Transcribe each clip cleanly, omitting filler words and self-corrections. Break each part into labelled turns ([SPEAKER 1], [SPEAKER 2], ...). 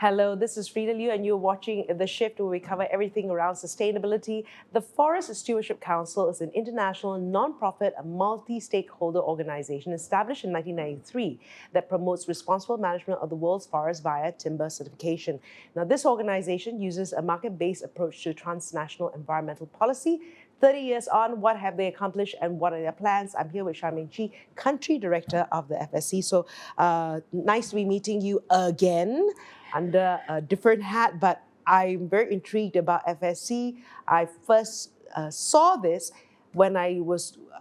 [SPEAKER 1] Hello, this is Frida Liu and you're watching The Shift, where we cover everything around sustainability. The Forest Stewardship Council is an international non-profit multi-stakeholder organization established in 1993 that promotes responsible management of the world's forests via timber certification. Now, this organization uses a market-based approach to transnational environmental policy. 30 years on, what have they accomplished and what are their plans? I'm here with Charmaine Chee, Country Director of the FSC. So nice to be meeting you again under a different hat, but I'm very intrigued about FSC. I first saw this when I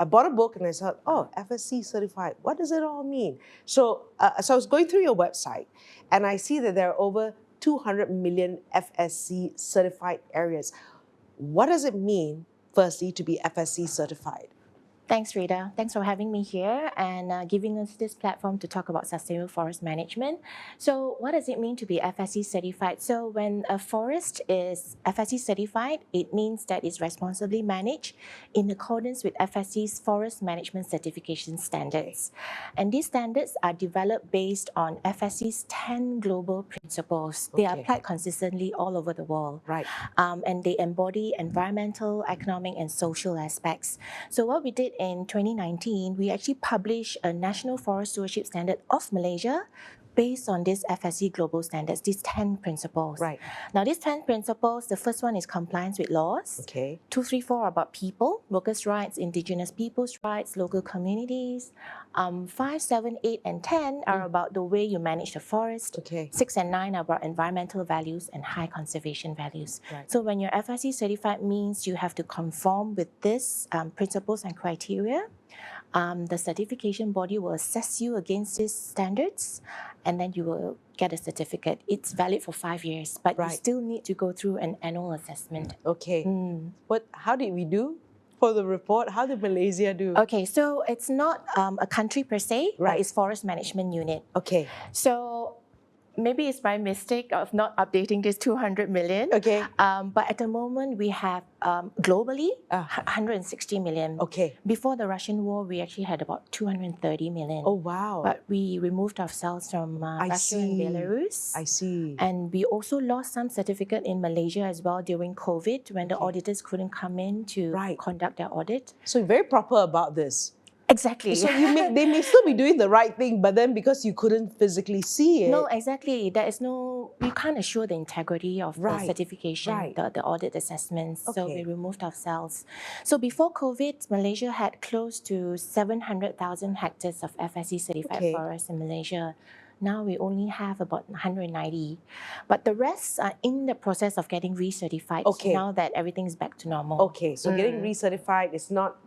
[SPEAKER 1] bought a book and I thought, oh, FSC certified, what does it all mean? So I was going through your website and I see that there are over 200 million FSC certified areas. What does it mean, firstly, to be FSC certified?
[SPEAKER 2] Thanks, Rita. Thanks for having me here and giving us this platform to talk about sustainable forest management. So what does it mean to be FSC certified? So when a forest is FSC certified, it means that it's responsibly managed in accordance with FSC's forest management certification standards. And these standards are developed based on FSC's 10 global principles. They are applied consistently all over the world.
[SPEAKER 1] Right.
[SPEAKER 2] And they embody environmental, economic, and social aspects. So what we did in 2019, we actually published a National Forest Stewardship Standard of Malaysia based on these FSC global standards, these 10 principles.
[SPEAKER 1] Right.
[SPEAKER 2] Now, these 10 principles, the first one is compliance with laws.
[SPEAKER 1] Okay.
[SPEAKER 2] 2, 3, 4 are about people, workers' rights, indigenous people's rights, local communities. 5, 7, 8, and 10 are about the way you manage the forest.
[SPEAKER 1] Okay.
[SPEAKER 2] 6 and 9 are about environmental values and high conservation values.
[SPEAKER 1] Right.
[SPEAKER 2] So when you're FSC certified means you have to conform with these principles and criteria. The certification body will assess you against these standards and then you will get a certificate. It's valid for 5 years, but you still need to go through an annual assessment.
[SPEAKER 1] Okay. How did we do for the report? How did Malaysia do?
[SPEAKER 2] Okay, so it's not a country per se, but it's Forest Management Unit.
[SPEAKER 1] Okay.
[SPEAKER 2] So maybe it's my mistake of not updating this 200 million.
[SPEAKER 1] Okay.
[SPEAKER 2] But at the moment, we have globally 160 million.
[SPEAKER 1] Okay.
[SPEAKER 2] Before the Russian war, we actually had about 230 million.
[SPEAKER 1] Oh, wow.
[SPEAKER 2] But we removed ourselves from Russia and Belarus.
[SPEAKER 1] I see.
[SPEAKER 2] And we also lost some certificate in Malaysia as well during COVID when the auditors couldn't come in to conduct their audit.
[SPEAKER 1] So you're very proper about this.
[SPEAKER 2] Exactly.
[SPEAKER 1] So they may still be doing the right thing, but then because you couldn't physically see it.
[SPEAKER 2] No, exactly. There is no, you can't assure the integrity of the certification, the audit assessments. So we removed ourselves. So before COVID, Malaysia had close to 700,000 hectares of FSC certified forests in Malaysia. Now we only have about 190, but the rest are in the process of getting recertified now that everything is back to normal.
[SPEAKER 1] Okay, so getting recertified is not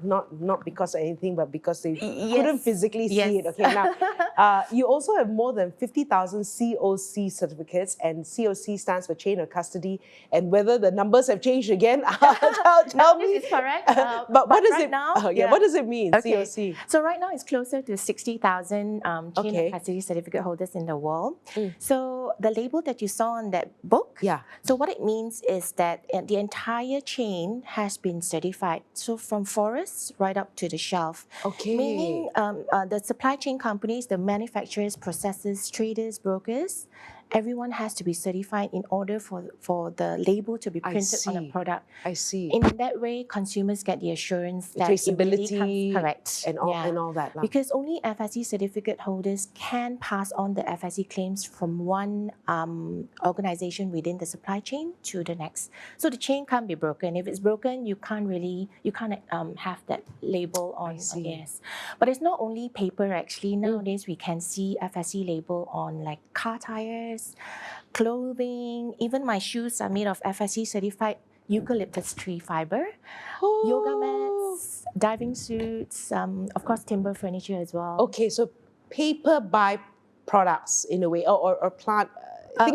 [SPEAKER 1] because of anything, but because they couldn't physically see it. Okay, now you also have more than 50,000 COC certificates, and COC stands for Chain of Custody. And whether the numbers have changed again, tell me.
[SPEAKER 2] This is correct.
[SPEAKER 1] But what does
[SPEAKER 2] right
[SPEAKER 1] it
[SPEAKER 2] now?
[SPEAKER 1] What does it mean? COC.
[SPEAKER 2] So right now it's closer to 60,000 Chain of Custody certificate holders in the world. So the label that you saw on that book, so what it means is that the entire chain has been certified. So from forests right up to the shelf. Okay. Meaning the supply chain companies, the manufacturers, processors, traders, brokers, everyone has to be certified in order for the label to be printed on a product.
[SPEAKER 1] I see.
[SPEAKER 2] In that way, consumers get the assurance that
[SPEAKER 1] traceability
[SPEAKER 2] it really comes correct.
[SPEAKER 1] And all that.
[SPEAKER 2] Because only FSC certificate holders can pass on the FSC claims from one organization within the supply chain to the next. So the chain can't be broken. If it's broken, you can't have that label on. Yes. But it's not only paper actually. Nowadays, we can see FSC label on like car tires, clothing, even my shoes are made of FSC certified eucalyptus tree fiber, yoga mats, diving suits, of course timber furniture as well.
[SPEAKER 1] Okay, so paper byproducts in a way, or plant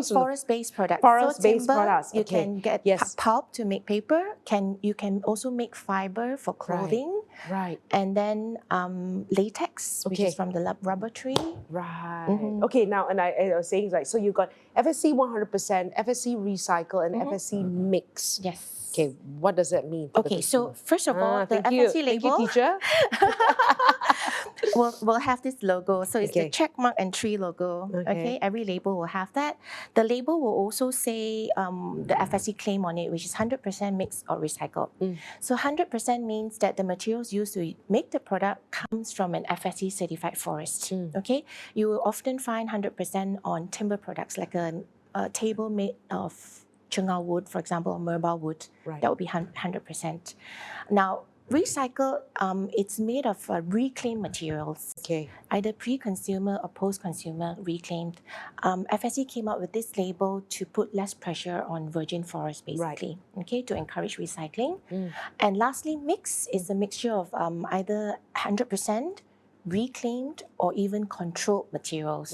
[SPEAKER 2] forest-based products.
[SPEAKER 1] Forest-based products.
[SPEAKER 2] You can get pulp to make paper. You can also make fiber for clothing.
[SPEAKER 1] Right.
[SPEAKER 2] And then latex, which is from the rubber tree.
[SPEAKER 1] Right. Okay, now, and I was saying, like, so you've got FSC 100%, FSC recycle, and FSC mix.
[SPEAKER 2] Yes.
[SPEAKER 1] Okay, what does that mean?
[SPEAKER 2] Okay, so first of all, the FSC label.
[SPEAKER 1] Thank you, teacher.
[SPEAKER 2] we'll have this logo. So it's the
[SPEAKER 1] Okay.
[SPEAKER 2] check mark and tree logo. Okay. Every label will have that. The label will also say the FSC claim on it, which is 100% mixed or recycled. So 100% means that the materials used to make the product comes from an FSC certified forest. Okay. You will often find 100% on timber products, like a table made of 𝗕𝗃𝗃𝗃 wood, for example, or 𝗕𝗵𝗊 wood.
[SPEAKER 1] Right.
[SPEAKER 2] That would be 100%. Now, recycle, it's made of reclaimed materials, either pre-consumer or post-consumer reclaimed. FSC came up with this label to put less pressure on virgin forest, basically, to encourage recycling. And lastly, mix is a mixture of either 100% reclaimed or even controlled materials.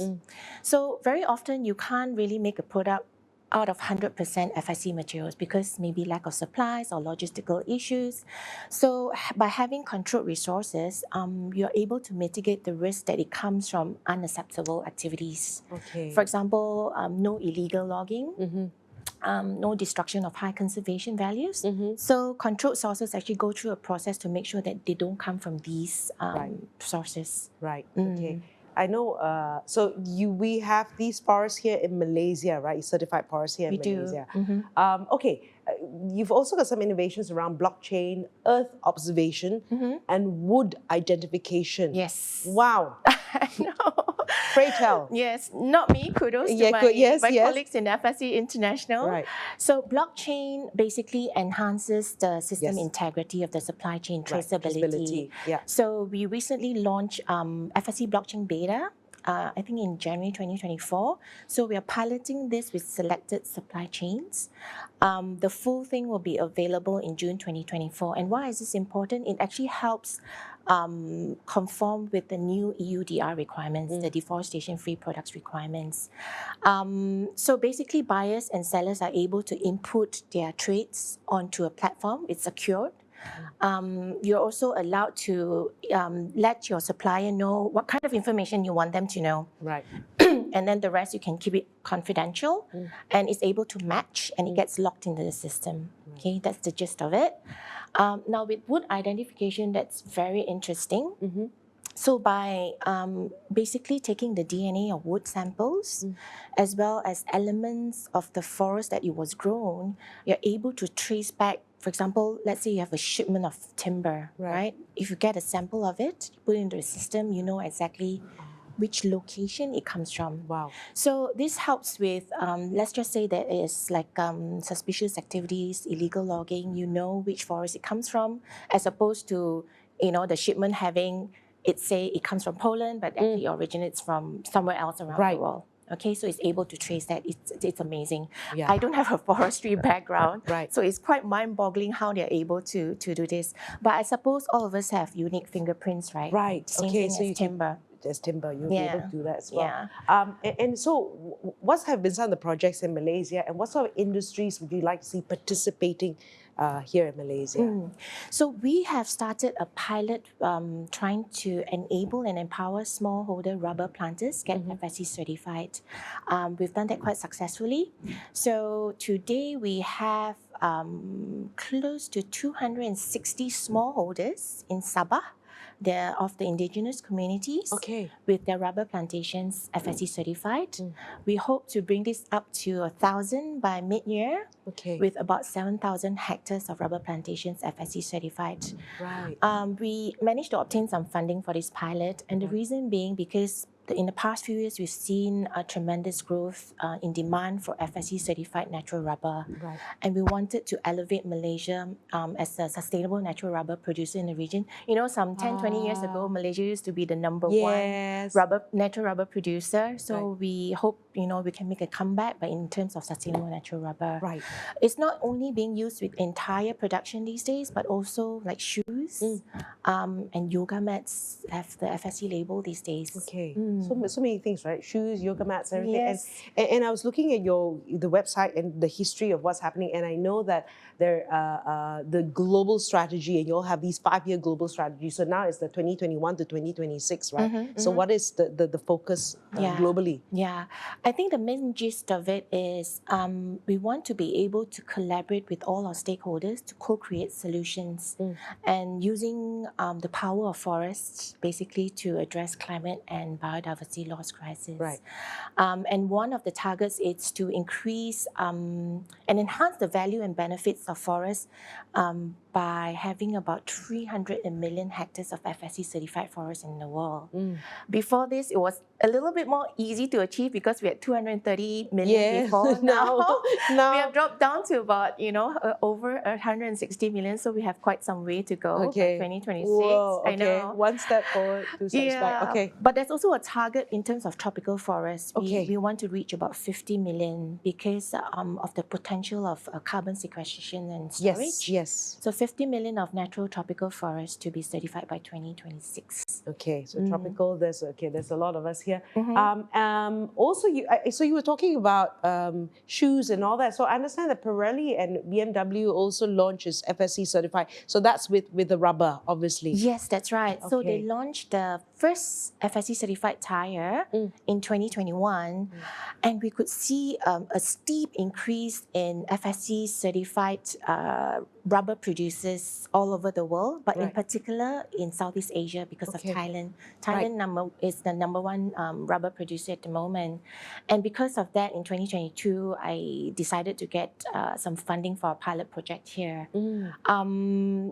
[SPEAKER 2] So very often you can't really make a product out of 100% FSC materials because maybe lack of supplies or logistical issues. So by having controlled resources, you're able to mitigate the risk that it comes from unacceptable activities. For example, no illegal logging, no destruction of high conservation values. So controlled sources actually go through a process to make sure that they don't come from these sources.
[SPEAKER 1] I know, so we have these forests here in Malaysia, right? Certified forests here in Malaysia. You've also got some innovations around blockchain, earth observation, and wood identification.
[SPEAKER 2] Yes.
[SPEAKER 1] Wow.
[SPEAKER 2] I know.
[SPEAKER 1] Pray tell.
[SPEAKER 2] Yes, not me. Kudos to my colleagues in FSC International.
[SPEAKER 1] Right.
[SPEAKER 2] So blockchain basically enhances the system integrity of the supply chain traceability. So we recently launched FSC blockchain beta, I think in January 2024. So we are piloting this with selected supply chains. The full thing will be available in June 2024. And why is this important? It actually helps conform with the new EUDR requirements, the deforestation-free products requirements. So basically, buyers and sellers are able to input their trades onto a platform. It's secured. You're also allowed to let your supplier know what kind of information you want them to know.
[SPEAKER 1] Right.
[SPEAKER 2] And then the rest you can keep it confidential, and it's able to match, and it gets locked into the system. Okay, that's the gist of it. Now with wood identification, that's very interesting. So by basically taking the DNA of wood samples, as well as elements of the forest that it was grown, you're able to trace back. For example, let's say you have a shipment of timber, right? If you get a sample of it, you put it into the system, you know exactly which location it comes from.
[SPEAKER 1] Wow.
[SPEAKER 2] So this helps with, let's just say there is like suspicious activities, illegal logging, you know which forest it comes from, as opposed to, the shipment having, it comes from Poland, but actually originates from somewhere else around the world. Okay, so it's able to trace that. It's amazing. I don't have a forestry background, so it's quite mind-boggling how they're able to do this. But I suppose all of us have unique fingerprints, right?
[SPEAKER 1] Right.
[SPEAKER 2] Same thing as timber.
[SPEAKER 1] There's timber, you'll be able to do that as well. And so what have been some of the projects in Malaysia, and what sort of industries would you like to see participating here in Malaysia?
[SPEAKER 2] So we have started a pilot trying to enable and empower smallholder rubber planters get FSC certified. We've done that quite successfully. So today we have close to 260 smallholders in Sabah. They're of the indigenous communities with their rubber plantations FSC certified. We hope to bring this up to 1,000 by mid-year with about 7,000 hectares of rubber plantations FSC certified. We managed to obtain some funding for this pilot, and the reason being because in the past few years, we've seen a tremendous growth in demand for FSC certified natural rubber. And we wanted to elevate Malaysia as a sustainable natural rubber producer in the region. Some 10, 20 years ago, Malaysia used to be the number one natural rubber producer. So we hope, we can make a comeback, but in terms of sustainable natural rubber. It's not only being used with entire production these days, but also like shoes and yoga mats have the FSC label these days.
[SPEAKER 1] So many things, right? Shoes, yoga mats, everything.
[SPEAKER 2] Yes.
[SPEAKER 1] And I was looking at the website and the history of what's happening, and I know that the global strategy, and you all have these 5-year global strategies. So now it's the 2021 to 2026, right? So what is the focus globally?
[SPEAKER 2] Yeah, I think the main gist of it is we want to be able to collaborate with all our stakeholders to co-create solutions and using the power of forests basically to address climate and biodiversity loss crisis.
[SPEAKER 1] Right.
[SPEAKER 2] And one of the targets is to increase and enhance the value and benefits of forests by having about 300 million hectares of FSC certified forests in the world. Before this, it was a little bit more easy to achieve because we had 230 million before. Now we have dropped down to about, over 160 million. So we have quite some way to go by 2026.
[SPEAKER 1] Whoa, okay.
[SPEAKER 2] I know.
[SPEAKER 1] One step forward, 2 steps back. Okay.
[SPEAKER 2] But there's also a target in terms of tropical forests. We want to reach about 50 million because of the potential of carbon sequestration and storage.
[SPEAKER 1] Yes.
[SPEAKER 2] So 50 million of natural tropical forests to be certified by 2026.
[SPEAKER 1] Okay, so tropical, there's a lot of us here. Also, you were talking about shoes and all that. So I understand that Pirelli and BMW also launches FSC certified. So that's with the rubber, obviously.
[SPEAKER 2] Yes, that's right. So they launched the first FSC certified tire in 2021, and we could see a steep increase in FSC certified rubber producers all over the world, but in particular in Southeast Asia because of Thailand. Thailand is the number 1 rubber producer at the moment. And because of that, in 2022, I decided to get some funding for a pilot project here.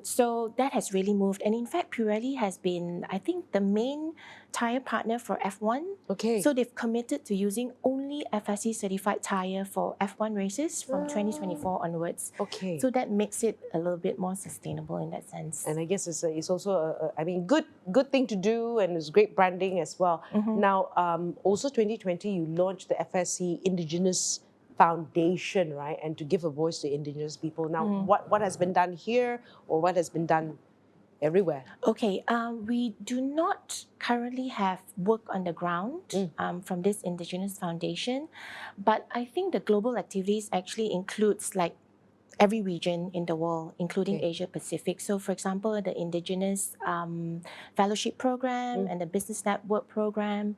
[SPEAKER 2] So that has really moved. And in fact, Pirelli has been, I think, the main tire partner for F1.
[SPEAKER 1] Okay.
[SPEAKER 2] So they've committed to using only FSC certified tire for F1 races from 2024 onwards.
[SPEAKER 1] Okay.
[SPEAKER 2] So that makes it a little bit more sustainable in that sense.
[SPEAKER 1] And I guess it's also good thing to do, and it's great branding as well. Now, also 2020, you launched the FSC Indigenous Foundation, right? And to give a voice to Indigenous people. Now, what has been done here, or what has been done everywhere?
[SPEAKER 2] Okay, we do not currently have work on the ground from this Indigenous Foundation, but I think the global activities actually includes like every region in the world, including Asia Pacific. So for example, the Indigenous Fellowship Program and the Business Network Program,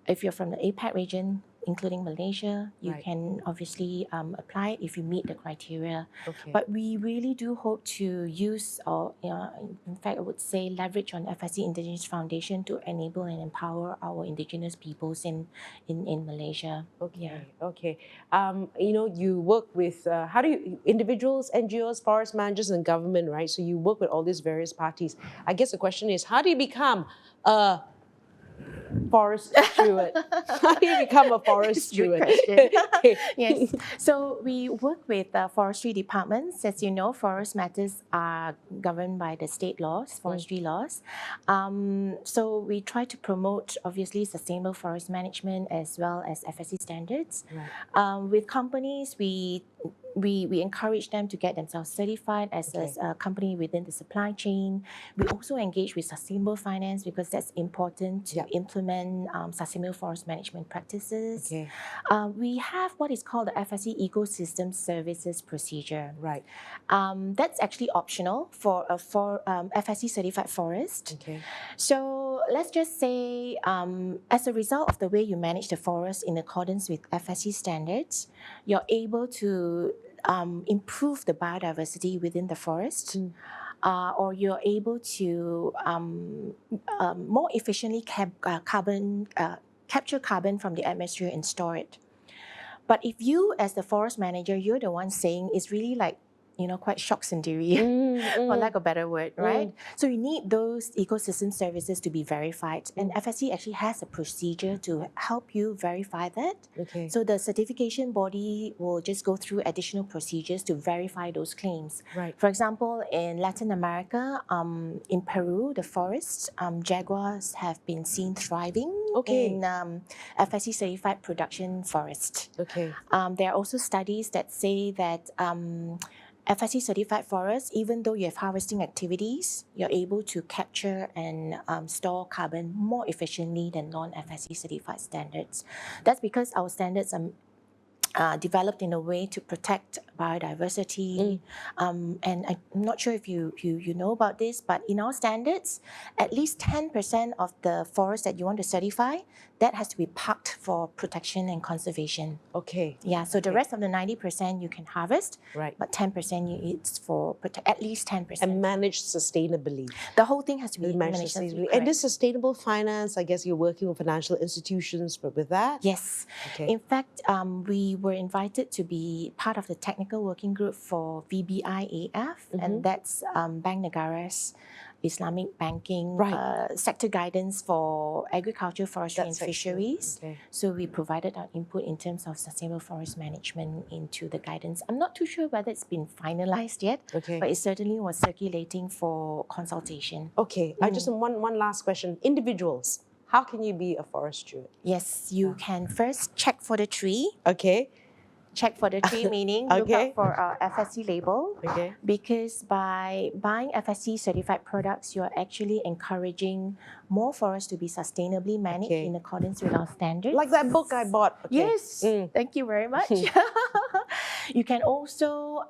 [SPEAKER 2] if you're from the APAC region, including Malaysia, you can obviously apply if you meet the criteria. But we really do hope to use, or in fact, I would say leverage on FSC Indigenous Foundation to enable and empower our Indigenous peoples in Malaysia.
[SPEAKER 1] Okay. You work with individuals, NGOs, forest managers, and government, right? So you work with all these various parties. I guess the question is, how do you become a forest steward? How do you become a forest steward?
[SPEAKER 2] Yes. So we work with forestry departments. As you know, forest matters are governed by the state laws, forestry laws. So we try to promote, obviously, sustainable forest management as well as FSC standards. With companies, we encourage them to get themselves certified as a company within the supply chain. We also engage with sustainable finance because that's important to implement sustainable forest management practices. We have what is called the FSC Ecosystem Services Procedure. That's actually optional for a FSC certified forest. So let's just say as a result of the way you manage the forest in accordance with FSC standards, you're able to improve the biodiversity within the forest, or you're able to more efficiently capture carbon from the atmosphere and store it. But if you, as the forest manager, you're the one saying it's really like, quite 𝗕𝗃𝗄𝗖𝗂𝗀𝗃, for lack of a better word, right? So you need those ecosystem services to be verified. And FSC actually has a procedure to help you verify that. So the certification body will just go through additional procedures to verify those claims. For example, in Latin America, in Peru, the forests, jaguars have been seen thriving in FSC certified production forest. There are also studies that say that FSC certified forests, even though you have harvesting activities, you're able to capture and store carbon more efficiently than non-FSC certified standards. That's because our standards are developed in a way to protect biodiversity. And I'm not sure if you know about this, but in our standards, at least 10% of the forest that you want to certify, that has to be parked for protection and conservation.
[SPEAKER 1] Okay.
[SPEAKER 2] Yeah, so the rest of the 90% you can harvest,
[SPEAKER 1] Right.
[SPEAKER 2] but 10% it's for at least 10%.
[SPEAKER 1] And managed sustainably.
[SPEAKER 2] The whole thing has to be
[SPEAKER 1] Managed
[SPEAKER 2] managed
[SPEAKER 1] sustainably.
[SPEAKER 2] correct.
[SPEAKER 1] And this sustainable finance, I guess you're working with financial institutions with that?
[SPEAKER 2] Yes.
[SPEAKER 1] Okay.
[SPEAKER 2] In fact, we were invited to be part of the technical working group for 𝗕𝗵𝗍𝗶, and that's Bank Negara's Islamic banking sector guidance for agriculture, forestry, and fisheries.
[SPEAKER 1] Okay.
[SPEAKER 2] So we provided our input in terms of sustainable forest management into the guidance. I'm not too sure whether it's been finalized yet, but it certainly was circulating for consultation.
[SPEAKER 1] Okay. I just one last question. Individuals, how can you be a forest steward?
[SPEAKER 2] Yes, you can first check for the tree.
[SPEAKER 1] Okay.
[SPEAKER 2] Check for the tree, meaning look out for our FSC label.
[SPEAKER 1] Okay.
[SPEAKER 2] Because by buying FSC certified products, you're actually encouraging more forests to be sustainably managed in accordance with our standards.
[SPEAKER 1] Like that book I bought. Okay.
[SPEAKER 2] Yes, thank you very much. You can also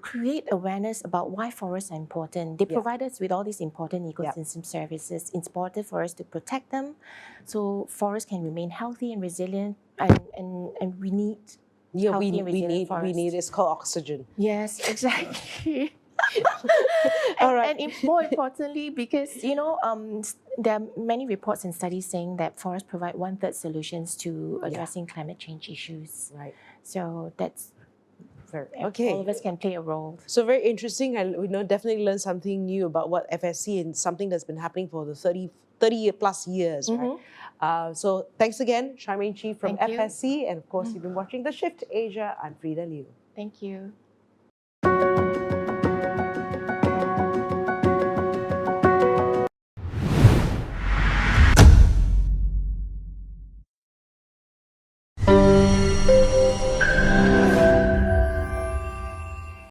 [SPEAKER 2] create awareness about why forests are important. They provide us with all these important ecosystem services. It's important for us to protect them, so forests can remain healthy and resilient, and we need
[SPEAKER 1] we need it's called oxygen.
[SPEAKER 2] Yes, exactly.
[SPEAKER 1] All right.
[SPEAKER 2] And more importantly, because there are many reports and studies saying that forests provide 1/3 solutions to addressing climate change issues.
[SPEAKER 1] Right.
[SPEAKER 2] So that's
[SPEAKER 1] okay.
[SPEAKER 2] All of us can play a role.
[SPEAKER 1] So very interesting. We definitely learned something new about what FSC and something that's been happening for the 30 plus years, right? So thanks again, Charmaine Chee from FSC, and of course you've been watching The Shift Asia. I'm Frida Liu.
[SPEAKER 2] Thank you.